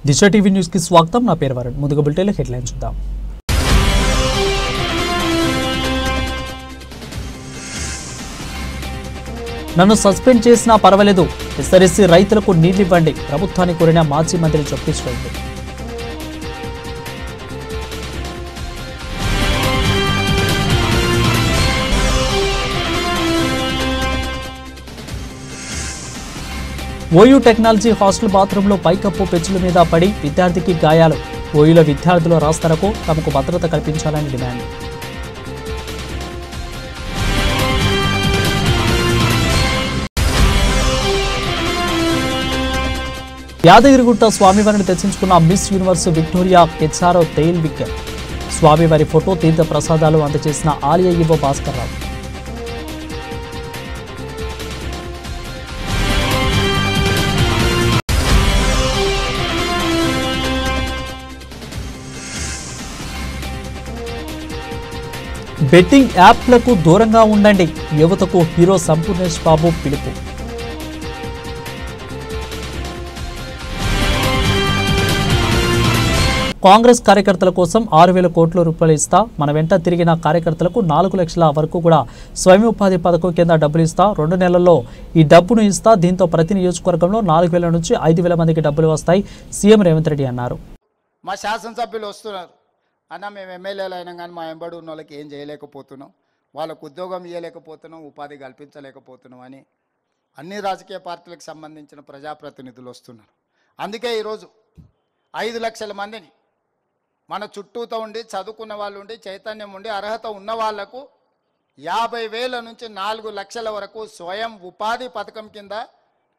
దిశ TV news కి స్వాగతం. నా పేరు వరుణ్. ముందుగా బులెటిన్ల హెడ్లైన్స్ చూద్దాం. నన్ను సస్పెండ్ చేసినా పర్వాలేదు, ఎస్ఆర్ఎస్సీ రైతులకు నీళ్లు ఇవ్వండి, ప్రభుత్వాన్ని కోరిన మాజీ మంత్రి Jagadish Reddy. OU technology hostel బాత్రూంలో పైకప్పు పెచ్చుల మీద పడి విద్యార్థికి గాయాలు. ఓయూలో విద్యార్థుల రాస్తారకు తమకు భద్రత కల్పించాలని డిమాండ్. యాదగిరిగుట్ట స్వామివారిని దర్శించుకున్న మిస్ యూనివర్స్ విక్టోరియా కెచ్చారో తేల్ విక్కర్. స్వామివారి ఫోటో తీర్థ ప్రసాదాలు అందజేసిన ఆలయ ఈవో భాస్కర్ రావు. బెట్టింగ్ యాప్లకు దూరంగా ఉండండి, యువతకు హీరో సంపూర్ణేష్ బాబు పిలుపు. కాంగ్రెస్ కార్యకర్తల కోసం 6,000 కోట్ల రూపాయలు ఇస్తా, మన వెంట తిరిగిన కార్యకర్తలకు 4 లక్షల వరకు కూడా స్వయం ఉపాధి పథకం కింద డబ్బులు ఇస్తా, 2 నెలల్లో ఈ డబ్బును ఇస్తా. దీంతో ప్రతి నియోజకవర్గంలో 4,000 నుంచి 5,000 మందికి డబ్బులు వస్తాయి, సీఎం రేవంత్ రెడ్డి అన్నారు. మా శాసనసభ్యులు వస్తున్నారు అన్న, మేము ఎమ్మెల్యేలు అయినా కానీ మా వెంబడి ఉన్న వాళ్ళకి ఏం చేయలేకపోతున్నాం, వాళ్ళకు ఉద్యోగం ఇవ్వలేకపోతున్నాం, ఉపాధి కల్పించలేకపోతున్నాం అని అన్ని రాజకీయ పార్టీలకు సంబంధించిన ప్రజాప్రతినిధులు వస్తున్నారు. అందుకే ఈరోజు 5 లక్షల మందిని మన చుట్టూతో ఉండి చదువుకున్న వాళ్ళు ఉండి చైతన్యం ఉండి అర్హత ఉన్న వాళ్లకు 50,000 నుంచి 4 లక్షల వరకు స్వయం ఉపాధి పథకం కింద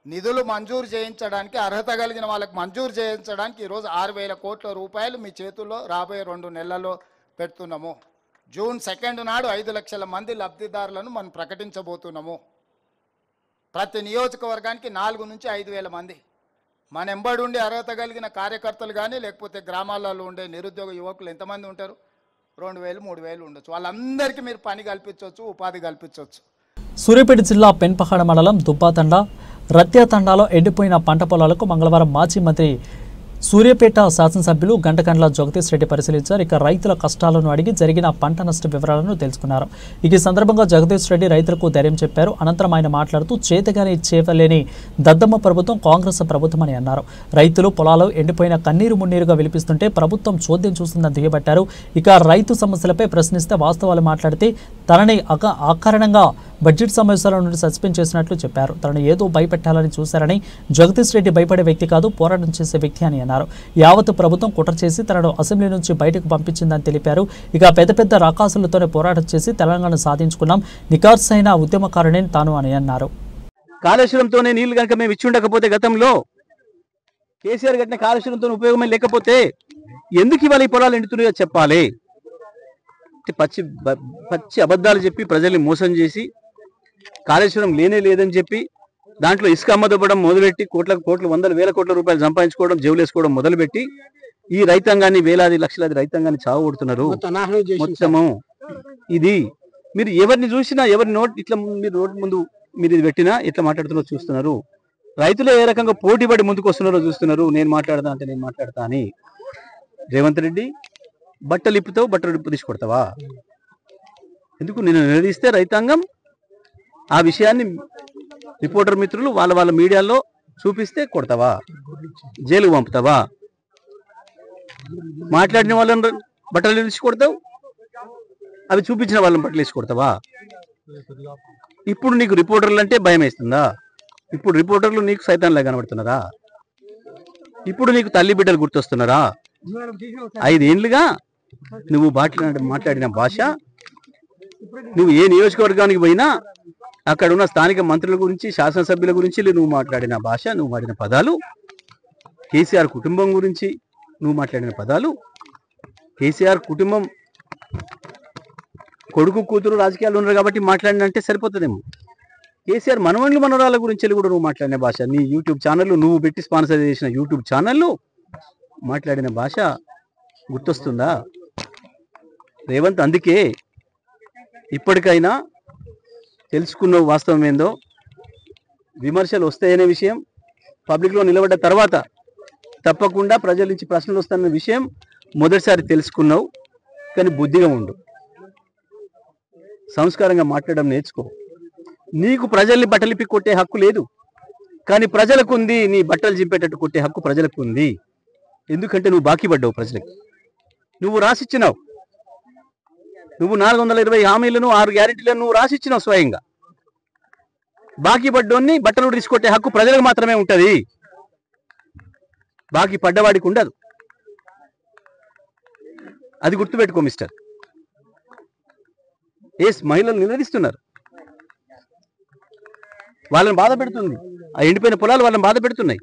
నిధులు మంజూరు చేయించడానికి, అర్హత కలిగిన వాళ్ళకి మంజూరు చేయించడానికి ఈరోజు 6,000 కోట్ల రూపాయలు మీ చేతుల్లో రాబోయే 2 నెలల్లో పెడుతున్నాము. జూన్ 2 నాడు 5 లక్షల మంది లబ్ధిదారులను మనం ప్రకటించబోతున్నాము. ప్రతి నియోజకవర్గానికి 4 నుంచి 5,000 మంది మన ఎంబడి ఉండి అర్హత కలిగిన కార్యకర్తలు కానీ లేకపోతే గ్రామాలలో ఉండే నిరుద్యోగ యువకులు ఎంతమంది ఉంటారు? 2,000 3,000 ఉండొచ్చు. వాళ్ళందరికీ మీరు పని కల్పించవచ్చు, ఉపాధి కల్పించవచ్చు. సూర్యాపేట జిల్లా పెన్పహాడ మండలం దుబ్బాతండ రత్యాతండాలో ఎండిపోయిన పంట పొలాలకు మంగళవారం మాజీ మంత్రి సూర్యాపేట శాసనసభ్యులు గంటకండ్ల జగదీష్ రెడ్డి పరిశీలించారు. ఇక రైతుల కష్టాలను అడిగి జరిగిన పంట నష్ట వివరాలను తెలుసుకున్నారు. ఈ సందర్భంగా జగదీష్ రెడ్డి రైతులకు ధైర్యం చెప్పారు. అనంతరం ఆయన మాట్లాడుతూ చేతగాని చేవలేని దద్దమ్మ ప్రభుత్వం కాంగ్రెస్ ప్రభుత్వం అని అన్నారు. రైతులు పొలాలు ఎండిపోయిన కన్నీరు మున్నీరుగా విలిపిస్తుంటే ప్రభుత్వం చోద్యం చూస్తుందని దుయ్యబట్టారు. ఇక రైతు సమస్యలపై ప్రశ్నిస్తే వాస్తవాలు మాట్లాడితే తనని అకారణంగా బడ్జెట్ సమావేశాల నుండి సస్పెండ్ చేసినట్లు చెప్పారు. తనను ఏదో భయపెట్టాలని చూశారని, జగదీష్ రెడ్డి భయపడే వ్యక్తి కాదు, పోరాటం చేసే వ్యక్తి అని అన్నారు. యావత్ ప్రభుత్వం కుట్ర చేసి తనను అసెంబ్లీ నుంచి బయటకు పంపించిందని తెలిపారు. ఇక పెద్ద పెద్ద రాకాసులతోనే పోరాటం చేసి తెలంగాణ సాధించుకున్నాం, నికార్సైన ఉద్యమకారుని తాను అని అన్నారు. కాళేశ్వరంతోనే నీళ్లు కనుక మేము ఇచ్చి ఉండకపోతే, గతంలో కేసీఆర్ కట్టిన కాళేశ్వరంతో ఉపయోగమే లేకపోతే ఎందుకు ఇవాళ ఈ పొలాలు ఎండుతున్నాయో చెప్పాలి. పచ్చి అబద్ధాలు చెప్పి ప్రజల్ని మోసం చేసి కాళేశ్వరం లేనే లేదని చెప్పి దాంట్లో ఇసుక అమ్మదొబ్బడం మొదలుపెట్టి కోట్లు 100,000 కోట్ల రూపాయలు సంపాదించుకోవడం, జేవులేసుకోవడం మొదలుపెట్టి ఈ రైతాంగాన్ని వేలాది లక్షలాది రైతాంగాన్ని చావగొడుతున్నారు మొత్తము. ఇది మీరు ఎవరిని చూసినా, ఎవరి ఇట్లా మీరు రోడ్డు ముందు మీరు ఇది పెట్టినా ఎట్లా మాట్లాడుతున్నారో చూస్తున్నారు. రైతులు ఏ రకంగా పోటీపడి ముందుకు వస్తున్నారో చూస్తున్నారు. నేను మాట్లాడతా అంటే నేను మాట్లాడతా అని. రేవంత్ రెడ్డి బట్టలు ఇప్పుతావు, బట్టలు ఇప్పు తీసుకొడతావా? ఎందుకు నేను నిలదీస్తే రైతాంగం ఆ విషయాన్ని రిపోర్టర్ మిత్రులు వాళ్ళ మీడియాలో చూపిస్తే కొడతావా? జైలుకు పంపుతావా? మాట్లాడిన వాళ్ళని బట్టలు వేసి కొడతావు, అవి చూపించిన వాళ్ళని బట్టలు వేసి కొడతావా? ఇప్పుడు నీకు రిపోర్టర్లు అంటే భయం వేస్తుందా? ఇప్పుడు రిపోర్టర్లు నీకు సైతాన్లా కనబడుతున్నారా? ఇప్పుడు నీకు తల్లి బిడ్డలు గుర్తొస్తున్నారా? 5 ఏళ్లుగా నువ్వు మాట్లాడిన భాష, నువ్వు ఏ నియోజకవర్గానికి పోయినా అక్కడ ఉన్న స్థానిక మంత్రుల గురించి, శాసనసభ్యుల గురించి నువ్వు మాట్లాడిన భాష, నువ్వు వాడిన పదాలు, కేసీఆర్ కుటుంబం గురించి నువ్వు మాట్లాడిన పదాలు, కేసీఆర్ కుటుంబం కొడుకు కూతురు రాజకీయాలు ఉన్నారు కాబట్టి మాట్లాడినంటే సరిపోతుందేమో. కేసీఆర్ మనవళ్ళు మనవరాల గురించి కూడా నువ్వు మాట్లాడిన భాష, నీ యూట్యూబ్ ఛానళ్ళు, నువ్వు పెట్టి స్పాన్సర్ చేసిన యూట్యూబ్ ఛానళ్ళు మాట్లాడిన భాష గుర్తొస్తుందా రేవంత్? అందుకే ఇప్పటికైనా తెలుసుకున్న వాస్తవం ఏందో, విమర్శలు వస్తాయనే విషయం పబ్లిక్లో నిలబడ్డ తర్వాత తప్పకుండా ప్రజల నుంచి ప్రశ్నలు వస్తున్న విషయం మొదటిసారి తెలుసుకున్నావు. కానీ బుద్ధిగా ఉండు, సంస్కారంగా మాట్లాడడం నేర్చుకో. నీకు ప్రజల్ని బట్టలిప్పి కొట్టే హక్కు లేదు, కానీ ప్రజలకు ఉంది. నీ బట్టలు చింపేటట్టు కొట్టే హక్కు ప్రజలకు ఉంది. ఎందుకంటే నువ్వు బాకీ పడ్డావు ప్రజలకు. నువ్వు రాసిచ్చినావు. నువ్వు 420 హామీలను 6 గ్యారెంటీలను నువ్వు రాసిచ్చినావు స్వయంగా. బాకీ పడ్డోన్ని బట్టలు తీసుకొట్టే హక్కు ప్రజలకు మాత్రమే ఉంటుంది, బాకీ పడ్డవాడికి ఉండదు. అది గుర్తుపెట్టుకో మిస్టర్. మహిళలు నిలదీస్తున్నారు, వాళ్ళని బాధ పెడుతుంది. ఆ ఎండిపోయిన పొలాలు వాళ్ళని బాధ పెడుతున్నాయి.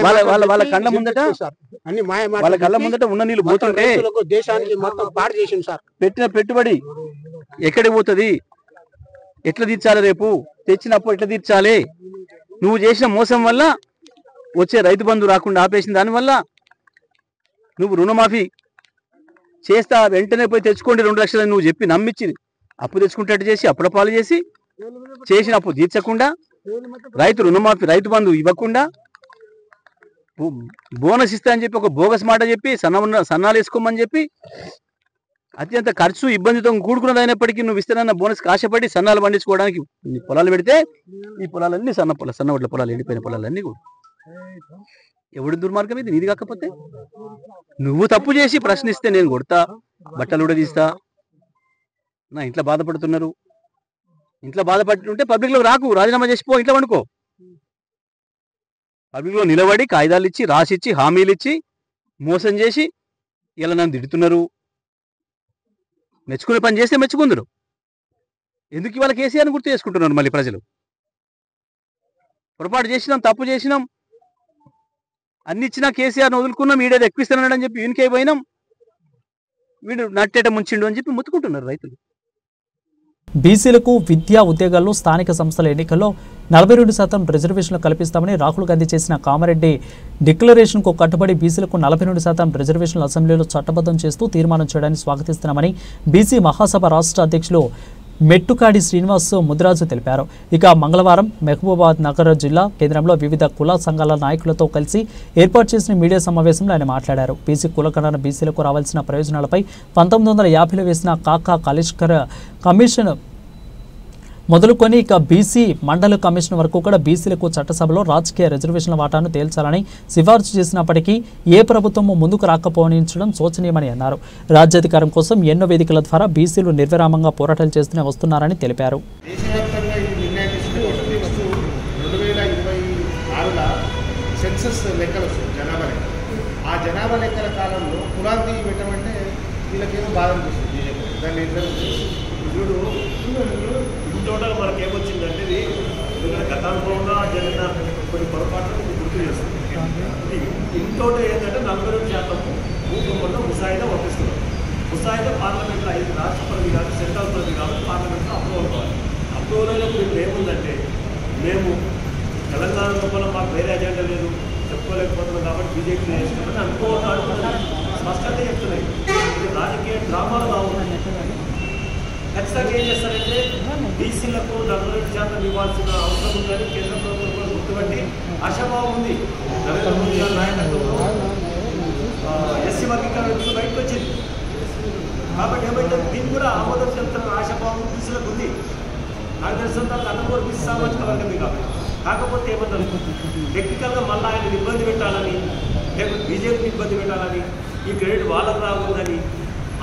వాళ్ళ కళ్ళ ముందట వాళ్ళ కళ్ళ ముందట ఉన్న నీళ్ళు పోతుంటే దేశానికి మొత్తం పాడు చేసింది సార్. పెట్టిన పెట్టుబడి ఎక్కడికి పోతుంది? ఎట్లా తీర్చాలి? రేపు తెచ్చినప్పుడు ఎట్లా తీర్చాలి? నువ్వు చేసిన మోసం వల్ల వచ్చే రైతు బంధు రాకుండా ఆపేసిన దానివల్ల నువ్వు రుణమాఫీ చేస్తా వెంటనే పోయి తెచ్చుకోండి 2 లక్షలు నువ్వు చెప్పి నమ్మించి అప్పు తెచ్చుకుంటట్టు చేసి అప్పుల పాలు చేసి చేసిన అప్పు తీర్చకుండా, రైతు రుణమాఫీ రైతు బంధు ఇవ్వకుండా, బోనస్ ఇస్తా అని చెప్పి ఒక బోగస్ మాట చెప్పి సన్నాలు వేసుకోమని చెప్పి అత్యంత ఖర్చు ఇబ్బందితో కూడుకున్నది అయినప్పటికీ నువ్వు ఇస్తానన్న బోనస్ ఆశపడి సన్నాలు పండించుకోవడానికి పొలాలు పెడితే ఈ పొలాలన్నీ సన్నవడ్ల పొలాలు, ఎండిపోయిన పొలాలన్నీ కూడా. ఎవడు దుర్మార్గం ఇది? నీది కాకపోతే నువ్వు తప్పు చేసి ప్రశ్నిస్తే నేను కొడతా, బట్టలు కూడా తీస్తా. నా ఇంట్లో బాధపడుతున్నారు, ఇంట్లో బాధపడుతుంటే పబ్లిక్లో రాకు, రాజీనామా చేసిపో, ఇంట్లో వండుకో. పబ్లిక్లో నిలబడి కాగితాలు ఇచ్చి రాసిచ్చి హామీలు ఇచ్చి మోసం చేసి ఇలా నన్ను తిడుతున్నారు. మెచ్చుకునే పని చేస్తే మెచ్చుకుందరు. ఎందుకు ఇవాళ కేసీఆర్ని గుర్తు చేసుకుంటున్నారు మళ్ళీ ప్రజలు? పొరపాటు చేసినాం, తప్పు చేసినాం, అన్ని ఇచ్చినా కేసీఆర్ని వదులుకున్నాం, వీడేది ఎక్కిస్తున్నాడని చెప్పి వీనికే పోయినాం, వీడు నట్టేట ముంచిండు అని చెప్పి ముత్తుకుంటున్నారు రైతులు. బీసీలకు విద్యా ఉద్యోగాల్లో స్థానిక సంస్థల ఎన్నికల్లో 42% రిజర్వేషన్లు కల్పిస్తామని రాహుల్ గాంధీ చేసిన కామారెడ్డి డిక్లరేషన్కు కట్టుబడి బీసీలకు 42% రిజర్వేషన్లు అసెంబ్లీలో చట్టబద్ధం చేస్తూ తీర్మానం చేయడాన్ని స్వాగతిస్తున్నామని బీసీ మహాసభ రాష్ట్ర అధ్యక్షులు మెట్టుకాడి శ్రీనివాస్ ముద్రాజు తెలిపారు. ఇక మంగళవారం మహబూబాబాద్ నగర జిల్లా కేంద్రంలో వివిధ కుల సంఘాల నాయకులతో కలిసి ఏర్పాటు చేసిన మీడియా సమావేశంలో ఆయన మాట్లాడారు. బీసీ కులగణన బీసీలకు రావాల్సిన ప్రయోజనాలపై 1950లో వేసిన కాకా కాళేశ్వర్ కమిషన్ మొదలుకొని ఇక బీసీ మండల కమిషన్ వరకు కూడా బీసీలకు చట్టసభలో రాజకీయ రిజర్వేషన్ల వాటాను తేల్చాలని సిఫార్సు చేసినప్పటికీ ఏ ప్రభుత్వము ముందుకు రాకపోనించడం శోచనీయమని అన్నారు. రాజ్యాధికారం కోసం ఎన్నో వేదికల ద్వారా బీసీలు నిర్విరామంగా పోరాటాలు చేస్తూనే వస్తున్నారని తెలిపారు. సెన్సస్ లెక్కలు జనాభా లెక్క, ఆ జనాభా లెక్కల కాలంలో కులాంతి పెట్టమంటే వీళ్ళకేమో బాధ అనిపిస్తుంది. దాన్ని చూడు టోటల్ మనకు ఏమొచ్చిందంటే ఇది గతానుభవంగా జరిగిన కొన్ని పొరపాట్లను గుర్తు చేస్తుంది. ఇంకోటి ఏంటంటే 42% భూకంపంలో ముసాయిదా వర్తిస్తున్నారు. ముసాయిదా పార్లమెంట్లో 5 రాష్ట్ర పరిధి కాదు, సెంట్రల్ పరిధి కాదు, పార్లమెంట్లో అప్రూవల్ కావాలి. అప్రూవల్ అయినప్పుడు ఇప్పుడు ఏముందంటే మేము తెలంగాణ లోపల మాకు వేరే అజెండా లేదు, చెప్పుకోలేకపోతున్నాం కాబట్టి బీజేపీ చేస్తున్నామని అనుకుంటున్నాయి. స్పష్టంగా చెప్తున్నాయి. ఇది రాజకీయ డ్రామాలు కావాలి. ఖచ్చితంగా ఏం చేస్తారంటే బీసీలకు 42% ఇవ్వాల్సిన అవసరం ఉందని కేంద్ర ప్రభుత్వం కూడా గుర్తుపట్టి ఆశాభావం ఉంది. నరేంద్ర మోదీ గారి నాయకత్వంలో ఎస్సీ వర్గీకరణ బయటకు వచ్చింది. కాబట్టి ఏమైతే దీన్ని కూడా ఆమోదం చెప్తున్న ఆశాభావం బీసీలకు ఉంది. నాకు తెలిసిన అతను కూడా బీసీ సామాజిక వర్గమే కాబట్టి. కాకపోతే ఏమన్నా టెక్నికల్గా మళ్ళీ ఆయన ఇబ్బంది పెట్టాలని, లేకపోతే బీజేపీని ఇబ్బంది పెట్టాలని, ఈ క్రెడిట్ వాళ్ళకు రాకూడదని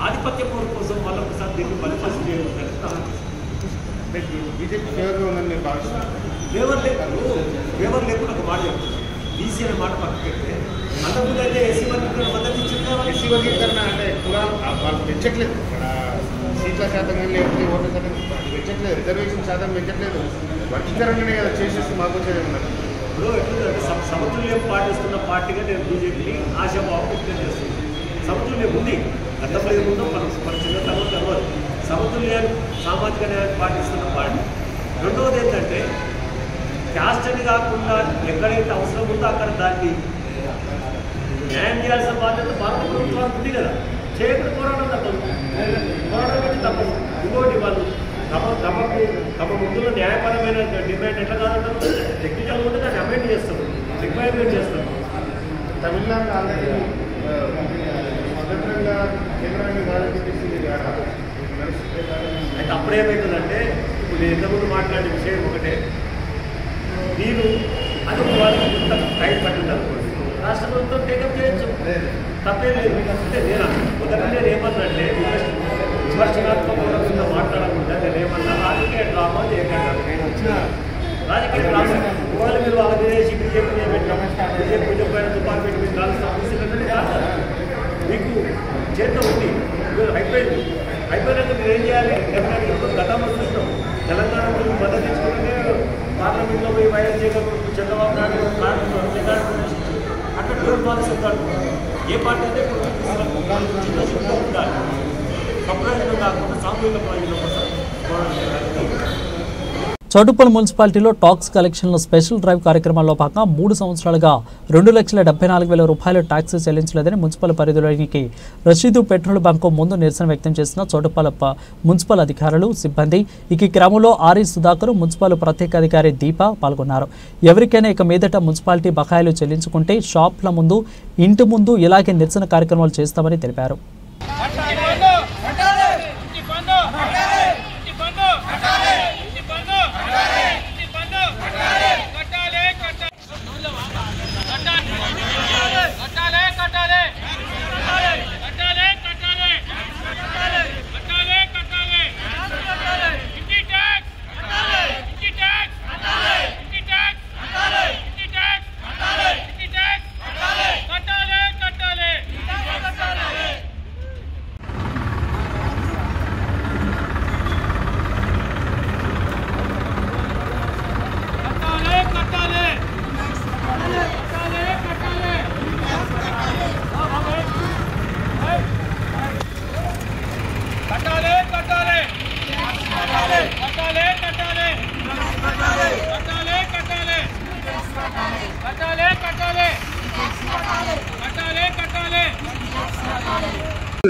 ఆధిపత్య పోరు కోసం మళ్ళీ ఒకసారి దీన్ని బలిపరిచి బీజేపీ ఫేవర్గా ఉందని నేను భావిస్తున్నాను. ఫేవర్ లేకుండా ఒక మాట చెప్తుంది. బీసీ అనే మాట పక్కన పెడితే అంతకుముందు అయితే ఎస్సీ వర్గీకరణ మద్దతు ఇచ్చింది. ఎస్సీ వర్గీకరణ అంటే కులాలు వాళ్ళు పెంచట్లేదు, ఇక్కడ సీట్ల శాతం కానీ లేకపోతే ఓట్ల శాతం పెంచట్లేదు, రిజర్వేషన్ శాతం పెంచట్లేదు. వర్గీకరణనే కదా చేసేసి మాకు వచ్చేది ఉన్నారు. ఇప్పుడు ఎట్లుందంటే సమతుల్యం పాటిస్తున్న పార్టీగా నేను బీజేపీని ఆశాభావం వ్యక్తం చేస్తుంది. సమతుల్యం ఉంది, గతంలో ఏముందో మన చిన్నతనం తర్వాత సమతుల్యాన్ని సామాజిక న్యాయాన్ని పాటిస్తున్న పార్టీ. రెండవది ఏంటంటే క్యాస్ట్ అని కాకుండా ఎక్కడైతే అవసరం ఉందో అక్కడ దాన్ని న్యాయం చేయాల్సిన బాధ్యత భారత ప్రభుత్వానికి ఉంది కదా. చేయకుండా పోరాటం తప్పదు, పోరాటం పెట్టి తప్పదు. ఇంకోటి వాళ్ళు తమ ముందులో న్యాయపరమైన డిమాండ్ ఎట్లా కాదంటారు, టెక్నికల్ ఉంటే దాన్ని అమెండ్ చేస్తారు, రిక్వైర్మెంట్ చేస్తారు. తమిళనాడు ఆల్రెడీ స్వతంత్రంగా కేంద్రాన్ని కాలపెట్టేసి అయితే అప్పుడేమవుతుందంటే ఇప్పుడు నేను ఇంతకుముందు మాట్లాడే విషయం ఒకటే, మీరు అది వాళ్ళకి ఇంత టైం పట్టింది అనుకోండి, రాష్ట్ర ప్రభుత్వం టేకప్ చేయొచ్చు, తప్పే లేదు. అంటే నేను ఒకటి నేను ఏమన్నంటే విమర్శనాత్మకంగా మాట్లాడకుండా నేను ఏమన్నా రాజకీయ డ్రామా చేయకండి. రాజకీయ డ్రామా ఒకవేళ మీరు వాళ్ళ విదేశీ బీజేపీ పెట్టాం, బీజేపీ పైన తుపాకు పెట్టి మీరు రాష్ట్రం మీకు చేత ఉంది, మీరు అయిపోయింది. అయిపోయినాక మీరు ఏం చేయాలి? డెఫినెట్గా గతంలో చూస్తాం, తెలంగాణ గురించి మద్దతు ఇచ్చుకుంటే పార్లమెంట్లో పోయి వైఎస్ జగన్ చంద్రబాబు నాయుడు అట్లా డోర్ పాలసీ ఉంటాడు. ఏ పార్టీ అయితే చిన్న చిన్న ఉండాలి, సప్రయోజనం కాకుండా సామూహిక ప్రయోజనం కోసం చౌటుప్పల్ మున్సిపాలిటీలో టాక్స్ కలెక్షన్లో స్పెషల్ డ్రైవ్ కార్యక్రమాల్లో భాగంగా 3 సంవత్సరాలుగా 2,74,000 రూపాయలు ట్యాక్స్ చెల్లించలేదని మున్సిపల్ పరిధిలోనికి రషీదు పెట్రోల్ బంకు ముందు నిరసన వ్యక్తం చేసిన చౌటుప్పల్ మున్సిపల్ అధికారులు, సిబ్బంది. ఈ క్రమంలో ఆర్ఈ సుధాకర్, మున్సిపల్ ప్రత్యేక అధికారి దీప పాల్గొన్నారు. ఎవరికైనా ఇక మీదట మున్సిపాలిటీ బకాయిలు చెల్లించుకుంటే షాప్ల ముందు, ఇంటి ముందు ఇలాగే నిరసన కార్యక్రమాలు చేస్తామని తెలిపారు.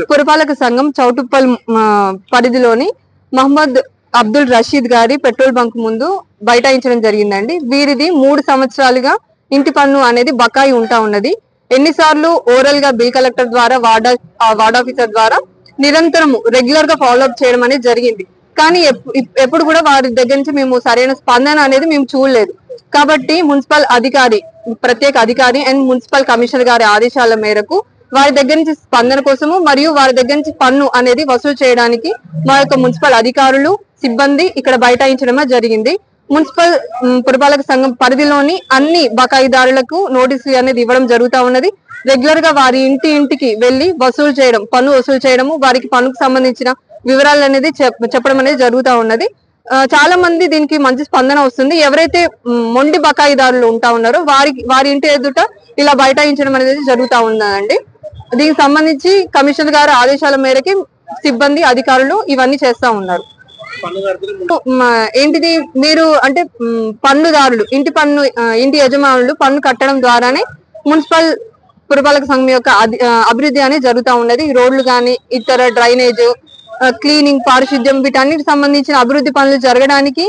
పురపాలక సంఘం చౌటుప్పల్ పరిధిలోని మహమ్మద్ అబ్దుల్ రషీద్ గారి పెట్రోల్ బంక్ ముందు బైఠాయించడం జరిగిందండి. వీరిది 3 సంవత్సరాలుగా ఇంటి పన్ను అనేది బకాయి ఉంటా ఉన్నది. ఎన్నిసార్లు ఓరల్ గా బిల్ కలెక్టర్ ద్వారా వార్డ్ ఆఫీసర్ ద్వారా నిరంతరం రెగ్యులర్ గా ఫాలో అప్ చేయడం అనేది జరిగింది. కానీ ఎప్పుడు కూడా వారి దగ్గర నుంచి మేము సరైన స్పందన అనేది మేము చూడలేదు. కాబట్టి మున్సిపల్ అధికారి, ప్రత్యేక అధికారి అండ్ మున్సిపల్ కమిషనర్ గారి ఆదేశాల మేరకు వారి దగ్గర నుంచి స్పందన కోసము మరియు వారి దగ్గర నుంచి పన్ను అనేది వసూలు చేయడానికి మా యొక్క మున్సిపల్ అధికారులు, సిబ్బంది ఇక్కడ బైఠాయించడమే జరిగింది. మున్సిపల్ పురపాలక సంఘం పరిధిలోని అన్ని బకాయిదారులకు నోటీసులు అనేది ఇవ్వడం జరుగుతా ఉన్నది. రెగ్యులర్ గా వారి ఇంటికి వెళ్లి వసూలు చేయడం, పన్ను వసూలు చేయడము, వారికి పన్నుకు సంబంధించిన వివరాలు అనేది చెప్పడం అనేది జరుగుతా ఉన్నది. చాలా మంది దీనికి మంచి స్పందన వస్తుంది. ఎవరైతే మొండి బకాయిదారులు ఉంటా ఉన్నారో వారి ఇంటి ఎదుట ఇలా బైఠాయించడం అనేది జరుగుతా ఉన్నదండి. దీనికి సంబంధించి కమిషనర్ గారి ఆదేశాల మేరకి సిబ్బంది, అధికారులు ఇవన్నీ చేస్తా ఉన్నారు. ఏంటిది మీరు అంటే పన్నుదారులు, ఇంటి యజమానులు పన్ను కట్టడం ద్వారానే మున్సిపల్ పురపాలక సంఘం యొక్క అభివృద్ధి అనేది జరుగుతూ ఉన్నది. రోడ్లు కానీ, ఇతర డ్రైనేజ్, క్లీనింగ్, పారిశుద్ధ్యం వీటన్నిటికి సంబంధించిన అభివృద్ధి పనులు జరగడానికి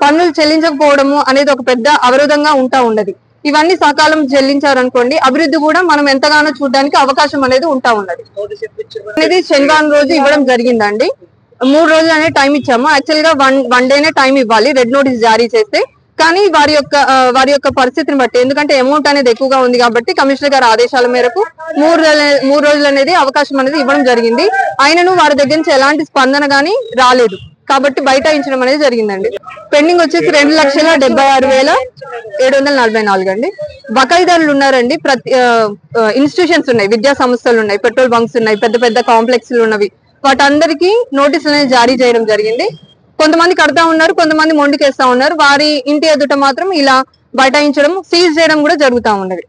పన్నులు చెల్లించకపోవడము అనేది ఒక పెద్ద అవరోధంగా ఉంటా ఉన్నది. ఇవన్నీ సకాలం చెల్లించారనుకోండి, అభివృద్ధి కూడా మనం ఎంతగానో చూడడానికి అవకాశం అనేది ఉంటా ఉన్నది. అనేది శనివారం రోజు ఇవ్వడం జరిగిందండి. 3 రోజులు అనేది టైం ఇచ్చాము. యాక్చువల్ గా వన్ డేనే టైం ఇవ్వాలి రెడ్ నోటీస్ జారీ చేస్తే. కానీ వారి యొక్క పరిస్థితిని బట్టి, ఎందుకంటే అమౌంట్ అనేది ఎక్కువగా ఉంది కాబట్టి కమిషనర్ గారి ఆదేశాల మేరకు 3 రోజులు అనేది అవకాశం అనేది ఇవ్వడం జరిగింది. అయినను వారి దగ్గర నుంచి ఎలాంటి స్పందన గానీ రాలేదు కాబట్టి బైఠాయించడం అనేది జరిగిందండి. పెండింగ్ వచ్చేసి 2,76,744 అండి. బకాయిదారులు ఉన్నారండి. ప్రతి ఇన్స్టిట్యూషన్స్ ఉన్నాయి, విద్యా సంస్థలు ఉన్నాయి, పెట్రోల్ బంక్స్ ఉన్నాయి, పెద్ద పెద్ద కాంప్లెక్స్లు ఉన్నవి. వాటందరికీ నోటీసులు అనేది జారీ చేయడం జరిగింది. కొంతమంది కడతా ఉన్నారు, కొంతమంది మొండికేస్తా ఉన్నారు. వారి ఇంటి ఎదుట మాత్రం ఇలా బైఠాయించడం, సీజ్ చేయడం కూడా జరుగుతూ ఉన్నది.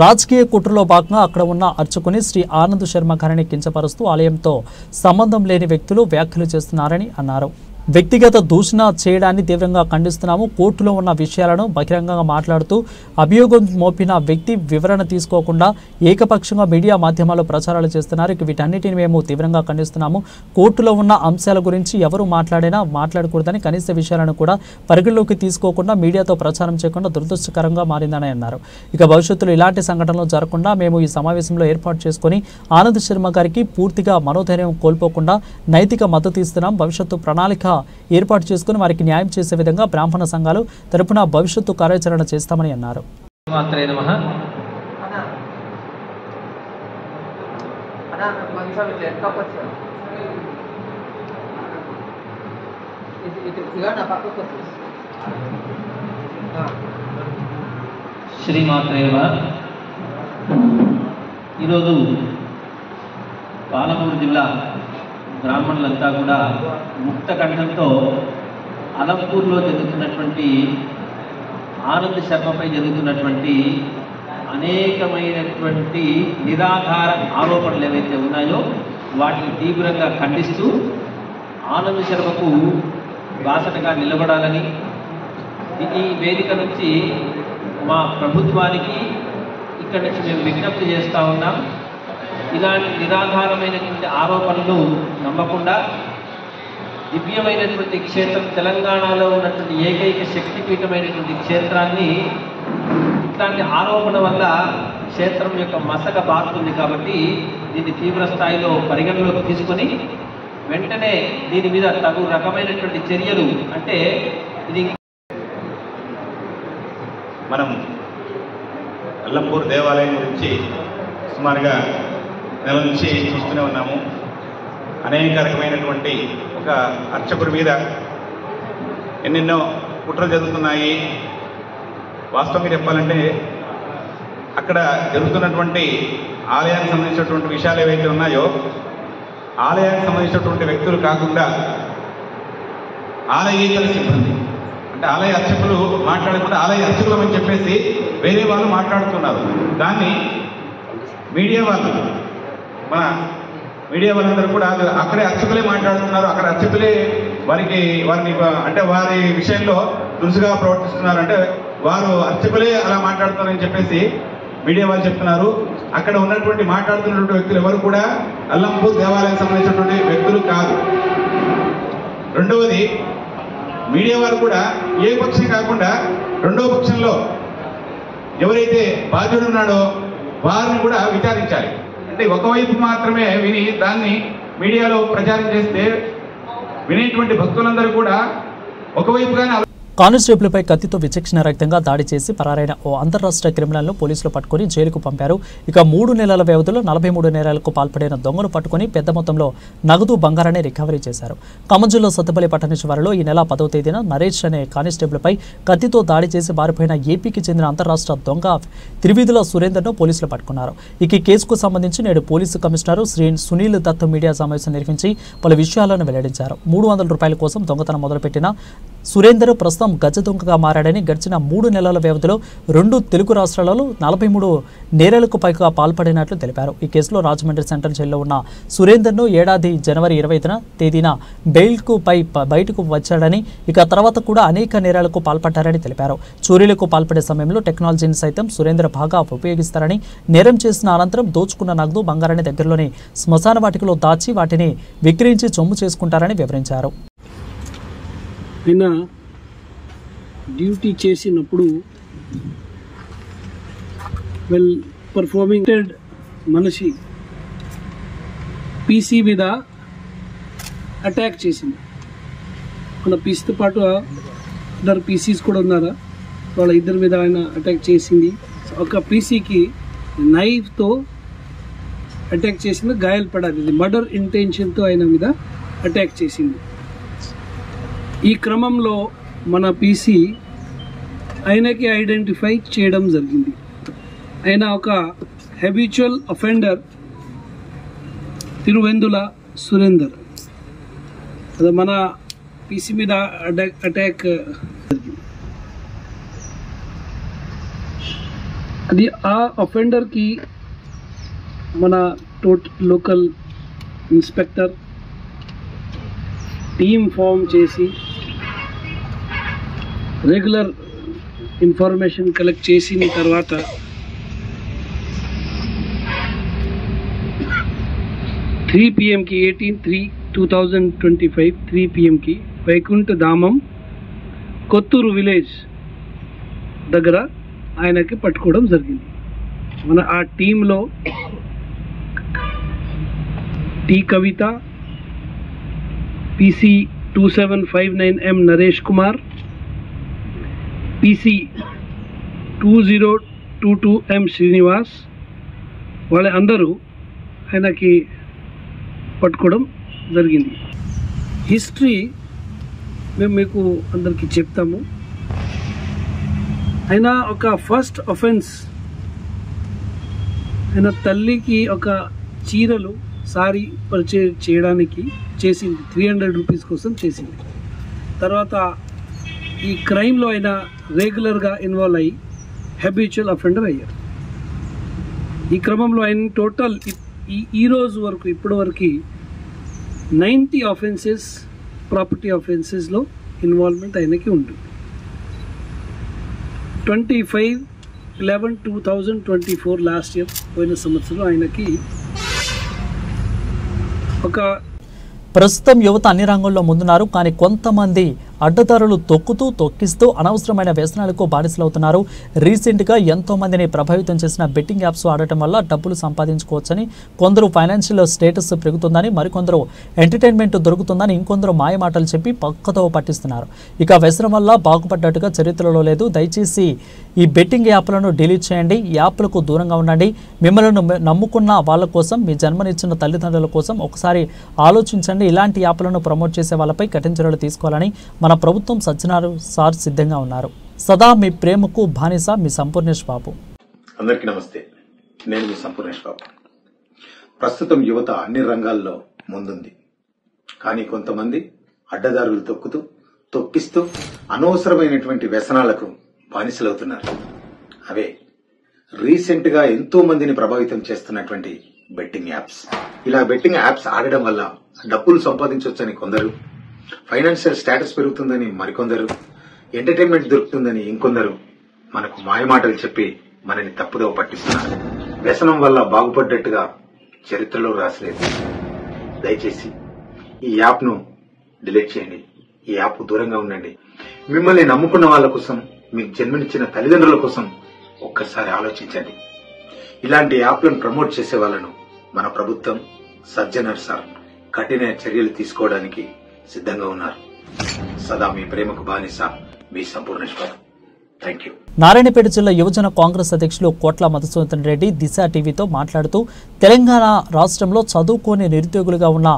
రాజకీయ కుట్రలో భాగంగా అక్కడ ఉన్న అర్చకుని శ్రీ ఆనంద్ శర్మ గారిని కించపరుస్తూ ఆలయంతో సంబంధం లేని వ్యక్తులు వ్యాఖ్యలు చేస్తున్నారని అన్నారు. వ్యక్తిగత దూషణ చేయడాన్ని తీవ్రంగా ఖండిస్తున్నాము. కోర్టులో ఉన్న విషయాలను బహిరంగంగా మాట్లాడుతూ అభియోగం మోపిన వ్యక్తి వివరణ తీసుకోకుండా ఏకపక్షంగా మీడియా మాధ్యమాల్లో ప్రచారాలు చేస్తున్నారు. వీటన్నిటిని మేము తీవ్రంగా ఖండిస్తున్నాము. కోర్టులో ఉన్న అంశాల గురించి ఎవరు మాట్లాడినా మాట్లాడకూడదని, కనీస విషయాలను కూడా పరిగణలోకి తీసుకోకుండా మీడియాతో ప్రచారం చేయకుండా దురదృష్టకరంగా మారిందని అన్నారు. భవిష్యత్తులో ఇలాంటి సంఘటనలు జరగకుండా మేము ఈ సమావేశంలో ఏర్పాటు చేసుకుని ఆనంద్ శర్మ గారికి పూర్తిగా మనోధైర్యం కోల్పోకుండా నైతిక మద్దతు ఇస్తున్నాం. భవిష్యత్తు ప్రణాళిక ఏర్పాటు చేసుకుని వారికి న్యాయం చేసే విధంగా బ్రాహ్మణ సంఘాలు తరపున భవిష్యత్తు కార్యాచరణ చేస్తామని అన్నారు. శ్రీమాత్రే నమః. ఈరోజు పాలమూరు జిల్లా బ్రాహ్మణులంతా కూడా ముక్త కంఠంతో అలంపూర్లో జరుగుతున్నటువంటి ఆనంద్ శర్మపై జరుగుతున్నటువంటి అనేకమైనటువంటి నిరాధార ఆరోపణలు ఏవైతే ఉన్నాయో వాటిని తీవ్రంగా ఖండిస్తూ ఆనంద్ శర్మకు బాసటగా నిలబడాలని ఈ వేదిక నుంచి మా ప్రభుత్వానికి ఇక్కడి నుంచి మేము విజ్ఞప్తి చేస్తూ ఉన్నాం. ఇలాంటి నిరాధారమైనటువంటి ఆరోపణలు నమ్మకుండా దివ్యమైనటువంటి క్షేత్రం, తెలంగాణలో ఉన్నటువంటి ఏకైక శక్తిపీఠమైనటువంటి క్షేత్రాన్ని ఇట్లాంటి ఆరోపణ వల్ల క్షేత్రం యొక్క మసక బారుతుంది. కాబట్టి దీన్ని తీవ్ర స్థాయిలో పరిగణలోకి తీసుకొని వెంటనే దీని మీద తగు రకమైనటువంటి చర్యలు, అంటే ఇది మనం అల్లంపూర్ దేవాలయం గురించి సుమారుగా నెల నుంచి చూస్తూనే ఉన్నాము. అనేక రకమైనటువంటి ఒక అర్చకుడి మీద ఎన్నెన్నో కుట్రలు జరుగుతున్నాయి. వాస్తవంగా చెప్పాలంటే అక్కడ జరుగుతున్నటువంటి ఆలయానికి సంబంధించినటువంటి విషయాలు ఏవైతే ఉన్నాయో ఆలయానికి సంబంధించినటువంటి వ్యక్తులు కాకుండా ఆలయేతర సిబ్బంది, అంటే ఆలయ అర్చకులు మాట్లాడకుండా ఆలయ అర్చకులు అని చెప్పేసి వేరే వాళ్ళు మాట్లాడుతున్నారు. దాన్ని మీడియా వాళ్ళు, మన మీడియా వాళ్ళందరూ కూడా అక్కడే అర్చకులే మాట్లాడుతున్నారు. అక్కడ అర్చకులే వారిని అంటే వారి విషయంలో దురుసుగా ప్రవర్తిస్తున్నారు, అంటే వారు అర్చకులే అలా మాట్లాడుతున్నారని చెప్పేసి మీడియా వాళ్ళు చెప్తున్నారు. అక్కడ ఉన్నటువంటి మాట్లాడుతున్నటువంటి వ్యక్తులు ఎవరు కూడా అల్లంపూర్ దేవాలయానికి సంబంధించినటువంటి వ్యక్తులు కాదు. రెండవది, మీడియా వారు కూడా ఏ పక్షం కాకుండా రెండవ పక్షంలో ఎవరైతే బాధ్యుడు ఉన్నాడో వారిని కూడా విచారించాలి. అంటే ఒకవైపు మాత్రమే విని దాన్ని మీడియాలో ప్రచారం చేస్తే వినేటువంటి భక్తులందరూ కూడా ఒకవైపుగానే. కానిస్టేబుల్పై కత్తితో విచక్షణారహితంగా దాడి చేసి పరారైన ఓ అంతర్రాష్ట్ర క్రిమినల్ను పోలీసులు పట్టుకుని జైలుకు పంపారు. 3 నెలల వ్యవధిలో 43 నేరాలకు పాల్పడిన దొంగను పట్టుకుని పెద్ద మొత్తంలో నగదు బంగారాన్ని రికవరీ చేశారు. ఖమ్మం జిల్లా సత్తుపల్లి పట్టణ శివారులో ఈ నెల 10వ తేదీన నరేష్ అనే కానిస్టేబుల్పై కత్తితో దాడి చేసి పారిపోయిన ఏపీకి చెందిన అంతర్రాష్ట్ర దొంగ తిరువీధుల సురేందర్ను పోలీసులు పట్టుకున్నారు. ఈ కేసుకు సంబంధించి నేడు police commissioner Shri Sunil Dutt media సమావేశం నిర్వహించి పలు విషయాలను వెల్లడించారు. 300 రూపాయల కోసం దొంగతనం మొదలుపెట్టిన సురేందర్ ప్రస్తుతం గజ దొంగగా మారాడని, గడిచిన 3 నెలల వ్యవధిలో 2 తెలుగు రాష్ట్రాలలో 43 నేరాలకు పైగా పాల్పడినట్లు తెలిపారు. ఈ కేసులో రాజమండ్రి సెంట్రల్ జైల్లో ఉన్న సురేందర్ను ఏడాది జనవరి 20వ తేదీన బెయిల్కు బయటకు వచ్చాడని, తర్వాత కూడా అనేక నేరాలకు పాల్పడ్డారని తెలిపారు. చోరీలకు పాల్పడే సమయంలో టెక్నాలజీని సైతం సురేందర్ బాగా ఉపయోగిస్తారని, నేరం చేసిన అనంతరం దోచుకున్న నగదు బంగారాన్ని దగ్గరలోని శ్మశాన వాటికలో దాచి వాటిని విక్రయించి సొమ్ము చేసుకుంటారని వివరించారు. నిన్న డ్యూటీ చేసినప్పుడు పర్ఫార్మింగ్ మనిషి పీసీ మీద అటాక్ చేసింది. మన పీసీతో పాటు ఇద్దరు పీసీస్ కూడా ఉన్నారా, వాళ్ళ ఇద్దరి మీద ఆయన అటాక్ చేసింది. ఒక పీసీకి నైఫ్తో అటాక్ చేసింది, గాయాలపడాలి. ఇది మర్డర్ ఇంటెన్షన్తో ఆయన మీద అటాక్ చేసింది. ఈ క్రమంలో మన పీసీ ఆయనకి ఐడెంటిఫై చేయడం జరిగింది. ఆయన ఒక హ్యాబిచువల్ అఫెండర్ తిరువెందుల సురేందర్. అది మన పీసీ మీద అటాక్ జరిగింది. అది ఆ అఫెండర్కి మన లోకల్ ఇన్స్పెక్టర్ టీమ్ ఫామ్ చేసి రెగ్యులర్ ఇన్ఫర్మేషన్ కలెక్ట్ చేసిన తర్వాత 3 PM की 18/3/2025 3 PM की వైకుంఠ ధామం కొత్తూరు విలేజ్ దగ్గర ఆయనకి పట్టుకోవడం జరిగింది. మన ఆ టీంలో టీ కవిత, PC 2759M Naresh Kumar, PC 2022M Srinivas, వాళ్ళ అందరూ ఆయనకి పట్టుకోవడం జరిగింది. హిస్టరీ మేము మీకు అందరికీ చెప్తాము. ఆయన ఒక ఫస్ట్ అఫెన్స్ ఆయన తల్లికి ఒక చీరలు సారీ పర్చేజ్ చేయడానికి చేసింది, 300 రూపీస్ కోసం చేసింది. తర్వాత ఈ క్రైమ్లో ఆయన రెగ్యులర్గా ఇన్వాల్వ్ అయ్యి హ్యాబిచువల్ అఫెండర్ అయ్యారు. ఈ క్రమంలో ఆయన టోటల్ ఈ రోజు వరకు ఇప్పటివరకు 90 ఆఫెన్సెస్, ప్రాపర్టీ ఆఫెన్సెస్లో ఇన్వాల్వ్మెంట్ ఆయనకి ఉంటుంది. 25/11/2024 లాస్ట్ ఇయర్ పోయిన సంవత్సరం ఆయనకి ఒక ప్రస్తుతం యువత అన్ని రంగాల్లో ముందున్నారు. కానీ కొంతమంది అడ్డదారులు తొక్కిస్తూ అనవసరమైన వ్యసనాలకు బానిసలవుతున్నారు. రీసెంట్గా ఎంతో మందిని ప్రభావితం చేసిన బెట్టింగ్ యాప్స్ ఆడటం వల్ల డబ్బులు సంపాదించుకోవచ్చని, కొందరు ఫైనాన్షియల్ స్టేటస్ పెరుగుతుందని, మరికొందరు ఎంటర్టైన్మెంట్ దొరుకుతుందని, ఇంకొందరు మాయమాటలు చెప్పి పక్కతో పట్టిస్తున్నారు. ఇక వ్యసనం వల్ల బాగుపడ్డట్టుగా చరిత్రలో లేదు. దయచేసి ఈ బెట్టింగ్ యాప్లను డిలీట్ చేయండి, యాప్లకు దూరంగా ఉండండి. మిమ్మల్ని నమ్ముకున్న వాళ్ళ కోసం, మీ జన్మనిచ్చిన తల్లిదండ్రుల కోసం ఒకసారి ఆలోచించండి. ఇలాంటి యాప్లను ప్రమోట్ చేసే వాళ్ళపై కఠిన చర్యలు తీసుకోవాలని మన ప్రభుత్వం సజ్జనారు సార్ సిద్ధంగా ఉన్నారు. సదా మీ ప్రేమకు బానిస మీ సంపూర్ణేష్ బాబు. అందరికీ నమస్తే, నేను మీ సంపూర్ణేష్ బాబు. ప్రస్తుతం యువత అన్ని రంగాల్లో ముందుంది. కానీ కొంతమంది అడ్డదారులు తొక్కిస్తూ అనవసరమైనటువంటి వ్యసనాలకు బానిసలవుతున్నారు. అవే రీసెంట్ గా ఎంతో మందిని ప్రభావితం చేస్తున్నటువంటి బెట్టింగ్ యాప్స్. ఇలా బెట్టింగ్ యాప్స్ ఆడడం వల్ల డబ్బులు సంపాదించవచ్చని కొందరు, ఫైనాన్షియల్ స్టేటస్ పెరుగుతుందని మరికొందరు, ఎంటర్టైన్మెంట్ దొరుకుతుందని ఇంకొందరు మనకు మాయమాటలు చెప్పి మనని తప్పుదోవ పట్టిస్తున్నారు. వ్యసనం వల్ల బాగుపడ్డట్టుగా చరిత్రలో రాసలేదు. దయచేసి ఈ యాప్ ను డిలీట్ చేయండి, ఈ యాప్ దూరంగా ఉండండి. మిమ్మల్ని నమ్ముకున్న వాళ్ళ కోసం, మీకు జన్మనిచ్చిన తల్లిదండ్రుల కోసం ఒక్కసారి ఆలోచించండి. ఇలాంటి యాప్లను ప్రమోట్ చేసే వాళ్ళను మన ప్రభుత్వం, సజ్జనర్ సార్ కఠిన చర్యలు తీసుకోవడానికి సిద్ధంగా ఉన్నారు. సదా మీ ప్రేమకు బానిస మీ సంపూర్ణేష్ బాబు. Thank you. నారాయణపేట జిల్లా యువజన కాంగ్రెస్ అధ్యక్షులు కోట్ల మధుసూదన్ రెడ్డి దిశ టీవీతో మాట్లాడుతూ తెలంగాణ రాష్ట్రంలో చదువుకోని నిరుద్యోగులుగా ఉన్న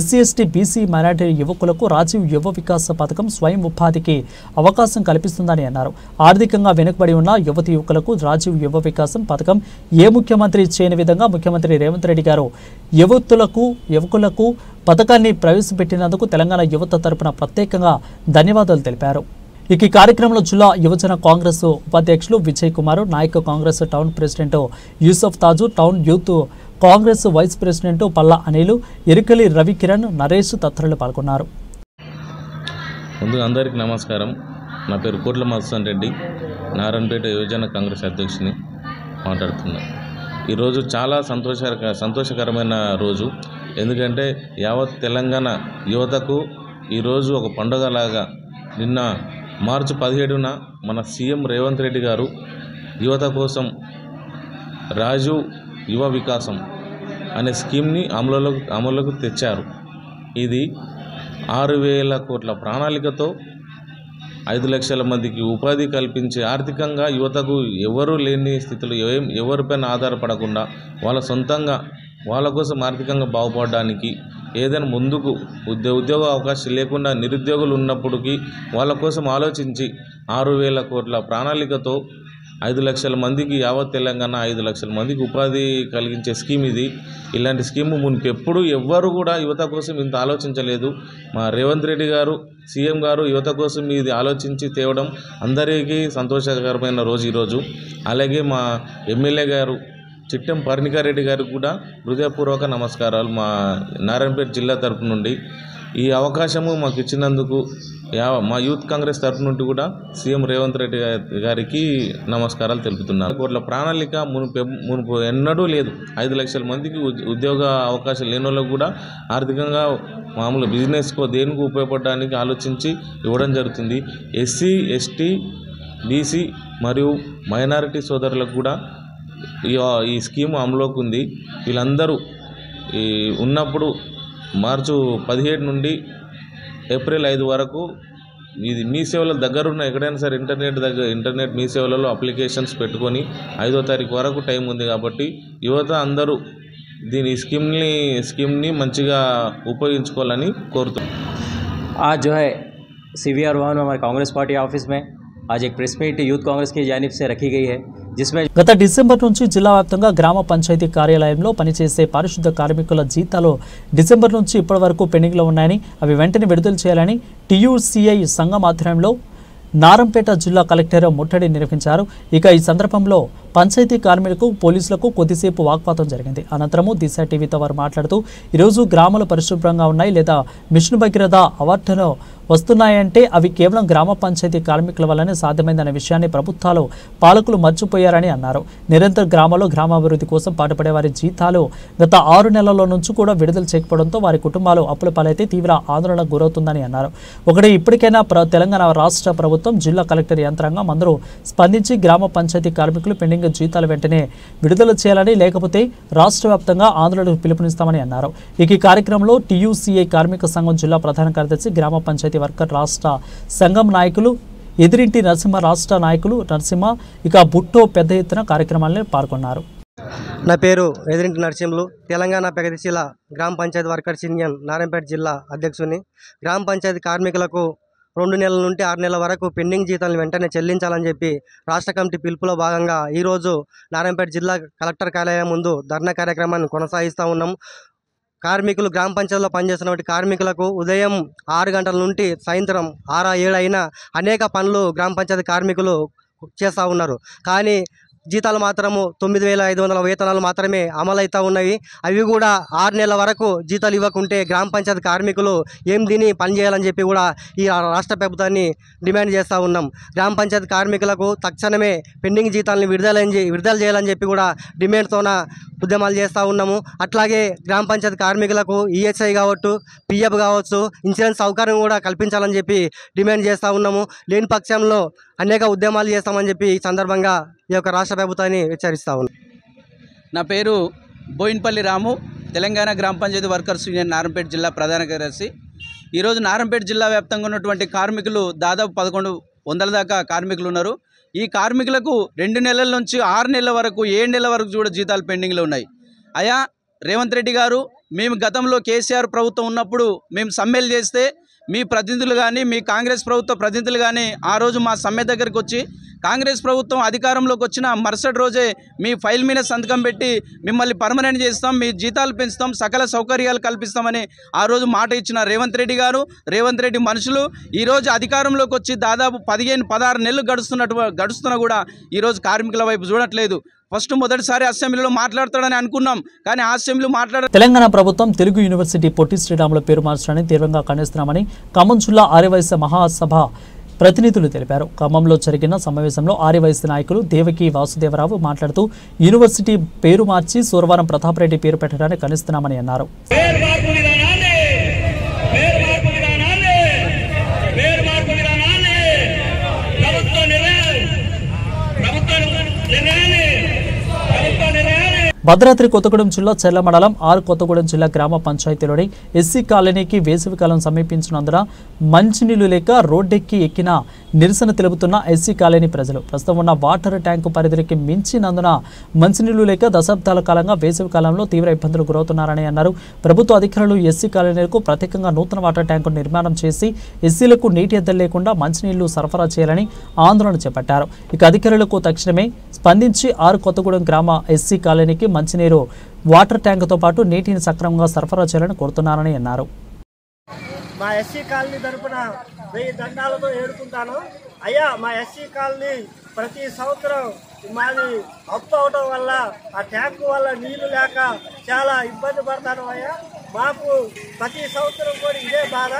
SC/ST BC మైనారిటీ యువకులకు రాజీవ్ యువ వికాస పథకం స్వయం ఉపాధికి అవకాశం కల్పిస్తుందని అన్నారు. ఆర్థికంగా వెనుకబడి ఉన్న యువతి యువకులకు రాజీవ్ యువ వికాసం పథకం ఏ ముఖ్యమంత్రి చేయని విధంగా ముఖ్యమంత్రి రేవంత్ రెడ్డి గారు యువకులకు పథకాన్ని ప్రవేశపెట్టినందుకు తెలంగాణ యువత తరపున ప్రత్యేకంగా ధన్యవాదాలు తెలిపారు. ఈ కార్యక్రమంలో జిల్లా యువజన కాంగ్రెస్ ఉపాధ్యక్షులు విజయ్ కుమార్, నాయక Congress town president Yusuf Taju, town youth Congress vice president Palla Anil, Erukali Ravikiran, Naresh తదితరులు పాల్గొన్నారు. ముందుగా అందరికీ నమస్కారం. నా పేరు కోట్ల మధుసూదన్ రెడ్డి, నారాయణపేట యువజన కాంగ్రెస్ అధ్యక్షుని మాట్లాడుతున్నా. ఈరోజు చాలా సంతోషకరమైన రోజు. ఎందుకంటే యావత్ తెలంగాణ యువతకు ఈరోజు ఒక పండుగలాగా. నిన్న మార్చి 17న మన సీఎం రేవంత్ రెడ్డి గారు యువత కోసం రాజీవ్ యువ వికాసం అనే స్కీమ్ని అమలులోకి తెచ్చారు. ఇది 6,000 కోట్ల ప్రణాళికతో 5 లక్షల మందికి ఉపాధి కల్పించి ఆర్థికంగా యువతకు ఎవరూ లేని స్థితిలో ఎవరిపైన ఆధారపడకుండా వాళ్ళ సొంతంగా వాళ్ళ కోసం ఆర్థికంగా బాగుపడడానికి ఏదైనా ముందుకు ఉద్యోగ అవకాశం లేకుండా నిరుద్యోగులు ఉన్నప్పటికీ వాళ్ళ కోసం ఆలోచించి 6,000 కోట్ల ప్రణాళికతో 5 లక్షల మందికి యావత్ తెలంగాణ 5 లక్షల మందికి ఉపాధి కలిగించే స్కీమ్ ఇది. ఇలాంటి స్కీము మునిపెప్పుడు ఎవ్వరు కూడా యువత కోసం ఇంత ఆలోచించలేదు. మా రేవంత్ రెడ్డి గారు సీఎం గారు యువత కోసం ఇది ఆలోచించి తేవడం అందరికీ సంతోషకరమైన రోజు ఈరోజు. అలాగే మా ఎమ్మెల్యే గారు చిట్టెం పర్ణికారెడ్డి గారికి కూడా హృదయపూర్వక నమస్కారాలు మా నారాయణపేట జిల్లా తరపు నుండి. ఈ అవకాశము మాకు ఇచ్చినందుకు మా యూత్ కాంగ్రెస్ తరఫు నుండి కూడా సీఎం రేవంత్ రెడ్డి గారికి నమస్కారాలు తెలుపుతున్నారు. కోట్ల ప్రణాళిక మునుపు ఎన్నడూ లేదు. 5 లక్షల మందికి ఉద్యోగ అవకాశాలు లేని వాళ్ళకు కూడా ఆర్థికంగా మామూలు బిజినెస్కో దేనికి ఉపయోగపడడానికి ఆలోచించి ఇవ్వడం జరుగుతుంది. ఎస్సీ, ఎస్టీ, బీసీ మరియు మైనారిటీ సోదరులకు కూడా ఈ స్కీమ్ అమలులోకి ఉంది. వీళ్ళందరూ ఉన్నప్పుడు మార్చి 17 నుండి ఏప్రిల్ 5 వరకు ఇది మీ సేవల దగ్గరున్న ఎక్కడైనా సరే ఇంటర్నెట్ మీ సేవలలో అప్లికేషన్స్ పెట్టుకొని 5వ తారీఖు వరకు టైం ఉంది కాబట్టి యువత అందరూ దీని స్కీమ్ని మంచిగా ఉపయోగించుకోవాలని కోరుతున్నాం. आज जो है CVR भवन में हमारे कांग्रेस पार्टी ऑफिस में आज एक प्रेस मीट यूथ कांग्रेस की जानिब से रखी गई है जिसमें గత డిసెంబర్ నుంచి జిల్లా వ్యాప్తంగా గ్రామ పంచాయతీ కార్యాలయంలో పనిచేసే పారిశుద్ధ కార్మికుల జీతాలు డిసెంబర్ నుంచి ఇప్పటి వరకు పెండింగ్లో ఉన్నాయని అవి వెంటనే విడుదల చేయాలని TUCI సంఘం ఆధ్వర్యంలో నారంపేట జిల్లా కలెక్టర్ ముట్టడి నిర్వహించారు. ఇక ఈ సందర్భంలో పంచాయతీ కార్మికులకు పోలీసులకు కొద్దిసేపు వాగ్వాదం జరిగింది. అనంతరము దిశ టీవీతో వారు మాట్లాడుతూ ఈరోజు గ్రామాలు పరిశుభ్రంగా ఉన్నాయి లేదా మిషన్ భగీరథ అవార్డులు వస్తున్నాయంటే అవి కేవలం గ్రామ పంచాయతీ కార్మికుల వల్లనే సాధ్యమైందనే విషయాన్ని ప్రభుత్వాలు పాలకులు మర్చిపోయారని అన్నారు. నిరంతరం గ్రామాల్లో గ్రామాభివృద్ధి కోసం పాటుపడే వారి జీతాలు గత 6 నెలల నుంచి కూడా విడుదల చేయకపోవడంతో వారి కుటుంబాలు అప్పుల పాలైతే తీవ్ర ఆందోళనకు గురవుతుందని అన్నారు. ఇప్పటికైనా తెలంగాణ రాష్ట్ర ప్రభుత్వం జిల్లా కలెక్టర్ యంత్రాంగం అందరూ స్పందించి గ్రామ పంచాయతీ కార్మికులు పెండింగ్ జీతాలు వెంటనే విడుదల చేయాలని లేకపోతే రాష్ట్ర వ్యాప్తంగా ఆందోళనకు పిలుపునిస్తామని అన్నారు. ఈ కార్యక్రమంలో TUCI కార్మిక సంఘం జిల్లా ప్రధాన కార్యదర్శి గ్రామ పంచాయతీ వర్కర్ రాష్ట్ర సంఘం నాయకులు ఎదిరింటి నరసింహ, రాష్ట్ర నాయకులు నరసింహ, ఇక బుట్టో పెద్ద ఎత్తున కార్యక్రమాల్లో పాల్గొన్నారు. నా పేరు ఎదిరింటి నరసింహులు, తెలంగాణ ప్రగతిశీల గ్రామ పంచాయతీ వర్కర్స్ యూనియన్ నారాయణపేట జిల్లా అధ్యక్షుని. గ్రామ పంచాయతీ కార్మికులకు 2 నెలల నుండి 6 నెలల వరకు పెండింగ్ జీతాలను వెంటనే చెల్లించాలని చెప్పి రాష్ట్ర కమిటీ పిలుపులో భాగంగా ఈరోజు నారాయణపేట జిల్లా కలెక్టర్ కార్యాలయం ముందు ధర్నా కార్యక్రమాన్ని కొనసాగిస్తూ ఉన్నాం. కార్మికులు గ్రామ పంచాయతీలో పనిచేస్తున్నటువంటి కార్మికులకు ఉదయం 6 గంటల నుండి సాయంత్రం 6, 7 అయినా అనేక పనులు గ్రామ పంచాయతీ కార్మికులు చేస్తూ ఉన్నారు. కానీ జీతాలు మాత్రము 9,500 వేతనాలు మాత్రమే అమలవుతూ ఉన్నవి. అవి కూడా 6 నెలల వరకు జీతాలు ఇవ్వకుంటే గ్రామ పంచాయతీ కార్మికులు ఏం దీని పనిచేయాలని చెప్పి కూడా ఈ రాష్ట్ర ప్రభుత్వాన్ని డిమాండ్ చేస్తూ ఉన్నాం. గ్రామ పంచాయతీ కార్మికులకు తక్షణమే పెండింగ్ జీతాలను విడుదల చేయాలని చెప్పి కూడా డిమాండ్తోన ఉద్యమాలు చేస్తూ ఉన్నాము. అట్లాగే గ్రామ పంచాయతీ కార్మికులకు ESI కావచ్చు, PF కావచ్చు, ఇన్సూరెన్స్ సౌకర్యం కూడా కల్పించాలని చెప్పి డిమాండ్ చేస్తూ ఉన్నాము. లేని పక్షంలో అనేక ఉద్యమాలు చేస్తామని చెప్పి ఈ సందర్భంగా ఈ యొక్క రాష్ట్ర ప్రభుత్వాన్ని హెచ్చరిస్తూ ఉన్నాం. నా పేరు బోయిన్పల్లి రాము, తెలంగాణ గ్రామ పంచాయతీ వర్కర్స్ యూనియన్ నారాయణపేట జిల్లా ప్రధాన కార్యదర్శి. ఈరోజు నారాయణపేట జిల్లా వ్యాప్తంగా ఉన్నటువంటి కార్మికులు దాదాపు 1100 దాకా కార్మికులు ఉన్నారు. ఈ కార్మికులకు 2 నెలల నుంచి 6 నెలల వరకు 7 నెలల వరకు కూడా జీతాలు పెండింగ్లో ఉన్నాయి. అయా రేవంత్ రెడ్డి గారు, మేము గతంలో కేసీఆర్ ప్రభుత్వం ఉన్నప్పుడు మేము సమ్మెలు చేస్తే మీ ప్రతినిధులు కానీ మీ కాంగ్రెస్ ప్రభుత్వ ప్రతినిధులు కానీ ఆ రోజు మా సమ్మె దగ్గరికి వచ్చి కాంగ్రెస్ ప్రభుత్వం అధికారంలోకి వచ్చిన మరుసటి రోజే మీ ఫైల్ మీద సంతకం పెట్టి మిమ్మల్ని పర్మనెంట్ చేస్తాం, మీ జీతాలు పెంచుతాం, సకల సౌకర్యాలు కల్పిస్తామని ఆ రోజు మాట ఇచ్చిన రేవంత్ రెడ్డి గారు, రేవంత్ రెడ్డి మనుషులు ఈరోజు అధికారంలోకి వచ్చి దాదాపు 15-16 నెలలు గడుస్తున్నా కూడా ఈరోజు కార్మికుల వైపు చూడట్లేదు. మొదటిసారి అసెంబ్లీలో మాట్లాడతాడని అనుకున్నాం, కానీ ఆ అసెంబ్లీ తెలంగాణ ప్రభుత్వం తెలుగు యూనివర్సిటీ పొట్టి శ్రీరాముల పేరు మార్చడాన్ని తీవ్రంగా ఖండిస్తున్నామని ఖమ్మం జిల్లా ఆర్యవైశ్య మహాసభ ప్రతినిధులు తెలిపారు. ఖమ్మంలో జరిగిన సమావేశంలో ఆర్యవైశ్య నాయకులు దేవకి వాసుదేవరావు మాట్లాడుతూ యూనివర్సిటీ పేరు మార్చి సూరవరం ప్రతాప్ రెడ్డి పేరు పెట్టడాన్ని ఖండిస్తున్నామని అన్నారు. భద్రాద్రి కొత్తగూడెం జిల్లా చెర్ల మండలం కొత్తగూడెం జిల్లా గ్రామ పంచాయతీలోని ఎస్సీ కాలనీకి వేసవికాలం సమీపించినందున మంచినీళ్లు లేక రోడ్డెక్కి ఎక్కిన నిరసన తెలుపుతున్న ఎస్సీ కాలనీ ప్రజలు ప్రస్తుతం ఉన్న వాటర్ ట్యాంకు పరిధికి మించినందున మంచినీళ్లు లేక దశాబ్దాల కాలంగా వేసవి కాలంలో తీవ్ర ఇబ్బందులు గురవుతున్నారని అన్నారు. ప్రభుత్వ అధికారులు ఎస్సీ కాలనీలకు ప్రత్యేకంగా నూతన వాటర్ ట్యాంకు నిర్మాణం చేసి ఎస్సీలకు నీటి ఎద్దలు లేకుండా మంచినీళ్లు సరఫరా చేయాలని ఆందోళన చేపట్టారు. ఇక అధికారులకు తక్షణమే స్పందించి కొత్తగూడెం గ్రామ ఎస్సీ కాలనీకి మంచినీరు వాటర్ ట్యాంకుతో పాటు నీటిని సక్రమంగా సరఫరా చేయాలని కోరుతున్నారని అన్నారు. మా ఎస్సీ కాలనీ తరపున 1000 దండాలతో ఏడుకుంటాను. అయ్యా, మా ఎస్సీ కాలనీ ప్రతి సంవత్సరం మాది అప్పు అవడం వల్ల ఆ ట్యాంకు వల్ల నీళ్లు లేక చాలా ఇబ్బంది పడతాను. అయ్యా, మాకు ప్రతి సంవత్సరం కూడా ఇదే బాధ.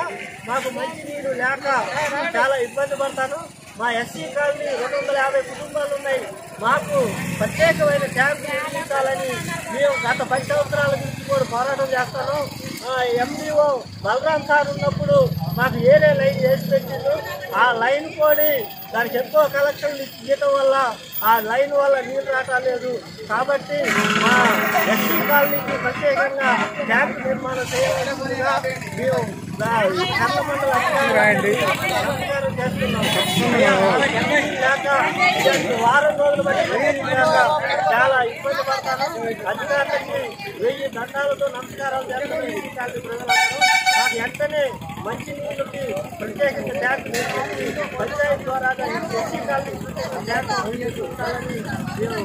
మాకు మంచినీరు లేక చాలా ఇబ్బంది పడతాను. మా ఎస్సీ కాలనీ 250 కుటుంబాలు ఉన్నాయి. మాకు ప్రత్యేకమైన ట్యాంకు నిర్మించాలని మేము గత 10 సంవత్సరాల నుంచి కూడా పోరాటం చేస్తాను. ఎండిఓ బలరాం సార్ ఉన్నప్పుడు మాకు ఏరే లైన్ వేసి పెట్టిండు. ఆ లైన్ కూడా దానికి ఎక్కువ కలెక్షన్లు ఇవ్వటం వల్ల ఆ లైన్ వల్ల నీళ్ళు రావట్లేదు. కాబట్టి మా ఎస్సీ కాలనీకి ప్రత్యేకంగా ట్యాంకు నిర్మాణం చేయాల్సిందిగా మేము కర్ల మండల అధికారులు చేస్తున్నాం. వారం రోజుల బట్టి చాలా ఇబ్బంది పడతాను. అధికారులకి 1000 దండాలతో నమస్కారాలు చేస్తాను. ఎస్సీ కాలనీ ప్రజలందరూ మాకు వెంటనే మంచి నీళ్ళకి ప్రత్యేకంగా ట్యాంకు నిర్మించి పంచాయతీ ద్వారా ఎస్సీ కాలనీ ట్యాంకు నిర్మించాలని మేము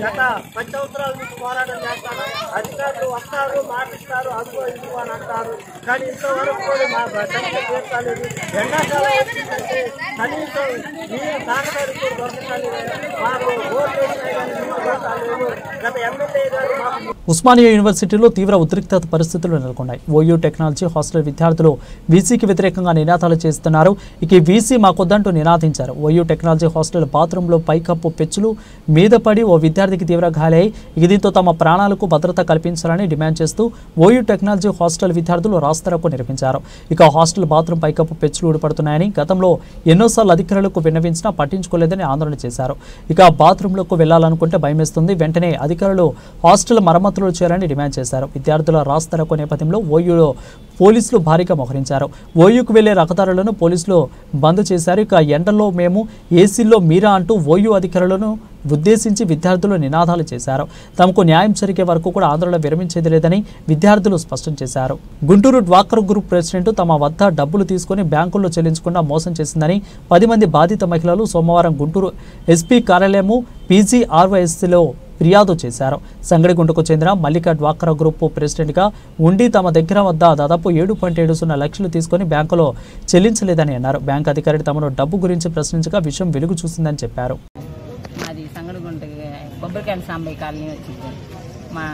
గత 10 సంవత్సరాల నుంచి పోరాటం చేస్తాను. అధికారులు వస్తారు, మాటిస్తారు, అదుగో ఇదిగో అని అంటారు. కానీ ఇంతవరకు కూడా మా సంఖ్య తీర్చలేదు. ఎండాకాలం వచ్చిందంటే కనీసం నీరు తాగడానికి కూడా దొరకలేదు. మాకు ఓట్లు వేసినా కానీ నీళ్ళు దొరకలేదు. గత ఎమ్మెల్యే గారు మాకు ఉస్మానియా యూనివర్సిటీలో తీవ్ర ఉద్రిక్తత పరిస్థితులు నెలకొన్నాయి. ఓయూ టెక్నాలజీ హాస్టల్ విద్యార్థులు వీసీకి వ్యతిరేకంగా నినాదాలు చేస్తున్నారు. ఇక వీసీ మాకొద్దంటూ నినాదించారు. ఓయూ టెక్నాలజీ హాస్టల్ బాత్రూంలో పైకప్పు పెచ్చులు మీద పడి ఓ విద్యార్థికి తీవ్ర గాయాలయ్యాయి. దీంతో తమ ప్రాణాలకు భద్రత కల్పించాలని డిమాండ్ చేస్తూ ఓయూ టెక్నాలజీ హాస్టల్ విద్యార్థులు రాస్తారోకో నిర్వహించారు. ఇక హాస్టల్ బాత్రూం పైకప్పు పెచ్చులు ఊడిపడుతున్నాయని గతంలో ఎన్నోసార్లు అధికారులకు విన్నవించినా పట్టించుకోలేదని ఆందోళన చేశారు. ఇక బాత్రూంలోకి వెళ్లాలనుకుంటే భయమేస్తుంది, వెంటనే అధికారులు హాస్టల్ మరమ్మతులు చేయాలని డిమాండ్ చేశారు. విద్యార్థుల రాస్తారోకో నేపథ్యంలో ఓయూలో పోలీసులు భారీగా మోహరించారు. ఓయూకు వెళ్లే రహదారులను పోలీసులు బంద్ చేశారు. ఇక ఎండల్లో మేము ఏసీల్లో మీరా అంటూ ఓయూ అధికారులను ఉద్దేశించి విద్యార్థులు నినాదాలు చేశారు. తమకు న్యాయం జరిగే వరకు కూడా ఆందోళన విరమించేది లేదని విద్యార్థులు స్పష్టం చేశారు. గుంటూరు డ్వాక్రా గ్రూప్ ప్రెసిడెంట్ తమ వద్ద డబ్బులు తీసుకుని బ్యాంకుల్లో చెల్లించకుండా మోసం చేసిందని 10 మంది బాధిత మహిళలు సోమవారం గుంటూరు ఎస్పీ కార్యాలయము PGRYSలో ఫిర్యాదు చేశారు. సంగడిగుంటకు చెందిన మల్లిక డ్వాక్రా గ్రూప్ ప్రెసిడెంట్గా ఉండి తమ దగ్గర వద్ద దాదాపు 7.70 లక్షలు తీసుకుని బ్యాంకులో చెల్లించలేదని అన్నారు. బ్యాంకు అధికారి తమను డబ్బు గురించి ప్రశ్నించగా విషయం వెలుగు చూసిందని చెప్పారు. మాది సంగడిగుంట కొబ్బరికాయల సాంబయ్య కాలనీ వచ్చింది. మా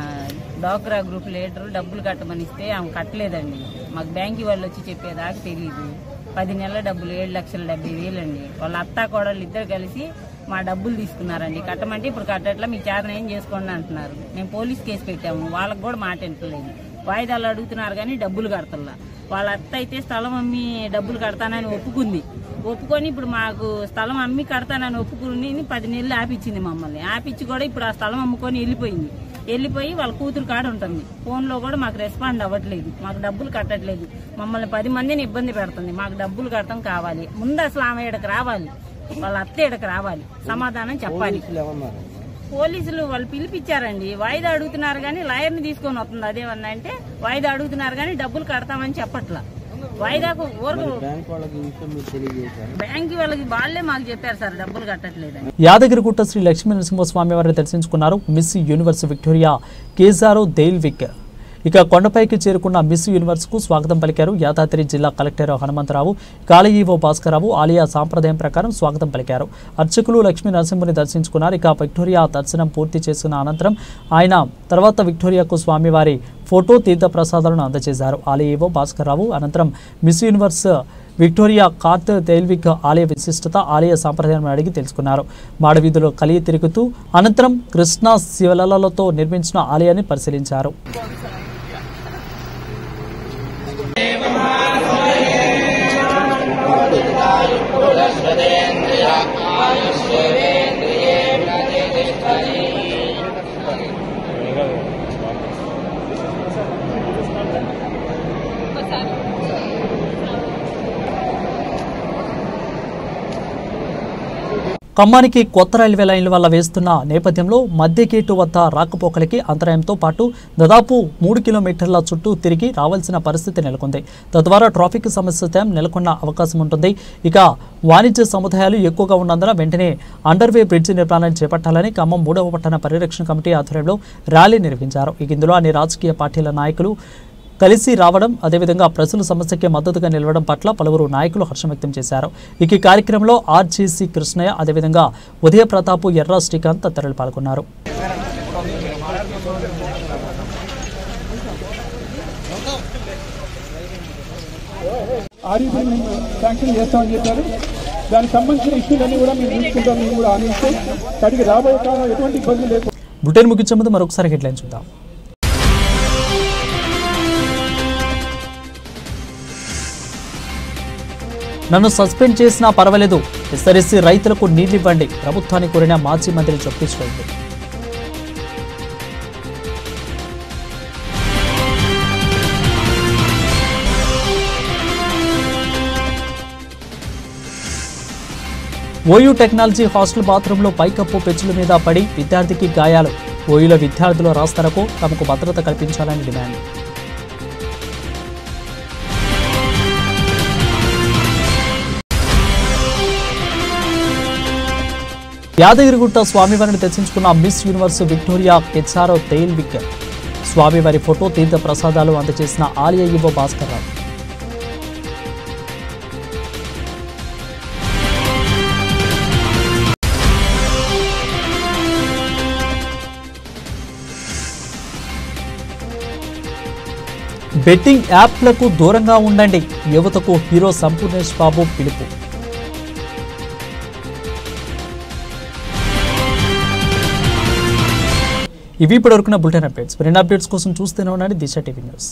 డ్వాక్రా గ్రూప్ లీడరు డబ్బులు కట్టమని ఇస్తే ఆమె కట్టలేదండి. మాకు బ్యాంకు వాళ్ళు వచ్చి చెప్పేదాకా తెలియదు. 10 నెలల డబ్బులు 7,70,000 అండి. వాళ్ళ అత్తా కోడళ్ళు ఇద్దరు కలిసి మా డబ్బులు తీసుకున్నారండి. కట్టమంటే ఇప్పుడు కట్టట్లా, మీ చేతన ఏం చేసుకోండి అంటున్నారు. మేము పోలీస్ కేసు పెట్టాము, వాళ్ళకు కూడా మాట వింటలేదు. వాయిదాలు అడుగుతున్నారు కానీ డబ్బులు కడతల్లా. వాళ్ళ అత్త అయితే స్థలం అమ్మి డబ్బులు కడతానని ఒప్పుకొని ఇప్పుడు మాకు స్థలం అమ్మి కడతానని ఒప్పుకుని 10 నెలలు ఆపిచ్చింది మమ్మల్ని. ఆపిచ్చి కూడా ఇప్పుడు ఆ స్థలం అమ్ముకొని వెళ్ళిపోయి వాళ్ళ కూతురు కాడ ఉంటుంది. ఫోన్లో కూడా మాకు రెస్పాండ్ అవ్వట్లేదు, మాకు డబ్బులు కట్టట్లేదు. మమ్మల్ని 10 మందిని ఇబ్బంది పెడుతుంది. మాకు డబ్బులు కట్టడం కావాలి. ముందు అసలు ఆమె ఇక్కడికి రావాలి, వాళ్ళ అత్త ఇక్కడికి రావాలి, సమాధానం చెప్పాలి. పోలీసులు వాళ్ళు పిలిపించారండి. వాయిదా అడుగుతున్నారు కానీ లాయర్ని తీసుకొని వస్తుంది. అదేమన్నా అంటే వాయిదా అడుగుతున్నారు కానీ డబ్బులు కడతామని చెప్పట్లా. వాయిదాకు బ్యాంకు వాళ్ళకి వాళ్ళే మాకు చెప్పారు సార్ డబ్బులు కట్టట్లేదని. యాదగిరిగుట్ట శ్రీ లక్ష్మీ నరసింహస్వామి వారిని దర్శించుకున్నారు మిస్ యూనివర్స్ విక్టోరియా కేజారో దెయిల్విక్. ఇక కొండపైకి చేరుకున్న మిస్ యూనివర్స్కు స్వాగతం పలికారు యాదాద్రి జిల్లా కలెక్టర్ హనుమంతరావు, కాళీఈవో భాస్కరరావు. ఆలయ సాంప్రదాయం ప్రకారం స్వాగతం పలికారు. అర్చకులు లక్ష్మీ నరసింహుని దర్శించుకున్నారు. ఇక విక్టోరియా దర్శనం పూర్తి చేసుకున్న అనంతరం ఆయన తర్వాత విక్టోరియాకు స్వామివారి ఫోటో తీర్థ ప్రసాదాలను అందజేశారు. ఆలయఈవో భాస్కరరావు అనంతరం మిస్ యూనివర్స్ విక్టోరియా కార్త్ దెయిల్విక్ ఆలయ విశిష్టత, ఆలయ సాంప్రదాయం అడిగి తెలుసుకున్నారు. మాడవీధిలో కలిగి తిరుగుతూ అనంతరం కృష్ణా శివలలతో నిర్మించిన ఆలయాన్ని పరిశీలించారు. ఖమ్మానికి కొత్త రైల్వే లైన్ల వల్ల వేస్తున్న నేపథ్యంలో మధ్య గేటు వద్ద రాకపోకలకి అంతరాయంతో పాటు దాదాపు 3 కిలోమీటర్ల చుట్టూ తిరిగి రావాల్సిన పరిస్థితి నెలకొంది. తద్వారా ట్రాఫిక్ సమస్య నెలకొన్న అవకాశం ఉంటుంది. ఇక వాణిజ్య సముదాయాలు ఎక్కువగా ఉన్నందున వెంటనే అండర్వే బ్రిడ్జి నిర్మాణాన్ని చేపట్టాలని ఖమ్మం 3వ పట్టణ పరిరక్షణ కమిటీ ఆధ్వర్యంలో ర్యాలీ నిర్వహించారు. ఇందులో అన్ని రాజకీయ పార్టీల నాయకులు కలిసి రావడం, అదేవిధంగా ప్రజల సమస్యకి మద్దతుగా నిలవడం పట్ల పలువురు నాయకులు హర్షం వ్యక్తం చేశారు. ఈ కార్యక్రమంలో ఆర్జీసీ కృష్ణయ్య, అదేవిధంగా ఉదయ ప్రతాపు, ఎర్ర శ్రీకాంత్ తదితరులు పాల్గొన్నారు. ఆర్ఈపీ మేము శాంక్షన్ చేస్తామని చెప్పారు. దానికి సంబంధించిన ఇష్యూలన్నీ కూడా మేము చూసుకుంటాం. మేము కూడా ఆలోచిస్తే వాటికి రాబోయే కాలం ఎటువంటి ఇబ్బంది లేదు. బులెటిన్ ముగించే ముందు మరొకసారి హెడ్లైన్ చూద్దాం. నన్ను సస్పెండ్ చేసినా పర్వాలేదు, ఎస్ఆర్ఎస్సీ రైతులకు నీళ్లు ఇవ్వండి, ప్రభుత్వాన్ని కోరిన మాజీ మంత్రి Jagadish Reddy. OU technology hostel బాత్రూంలో పైకప్పు పెచ్చుల మీద పడి విద్యార్థికి గాయాలు. ఓయూలో విద్యార్థుల రాస్తారకు తమకు భద్రత కల్పించాలని డిమాండ్. యాదగిరిగుట్ట స్వామివారిని దర్శించుకున్న మిస్ యూనివర్స్ విక్టోరియా కెచ్చారో తెయిల్ విక్కర్. స్వామివారి ఫోటో తీర్థ ప్రసాదాలు అందజేసిన ఆలయ ఈవో భాస్కర్ రావు. బెట్టింగ్ యాప్లకు దూరంగా ఉండండి, యువతకు హీరో సంపూర్ణేష్ బాబు పిలుపు. ఇవి ఇప్పటివరకున్న బులెటిన్ అప్డేట్స్. మరిన్ని అప్డేట్స్ కోసం చూస్తూనే ఉండండి దిశ టీవీ న్యూస్.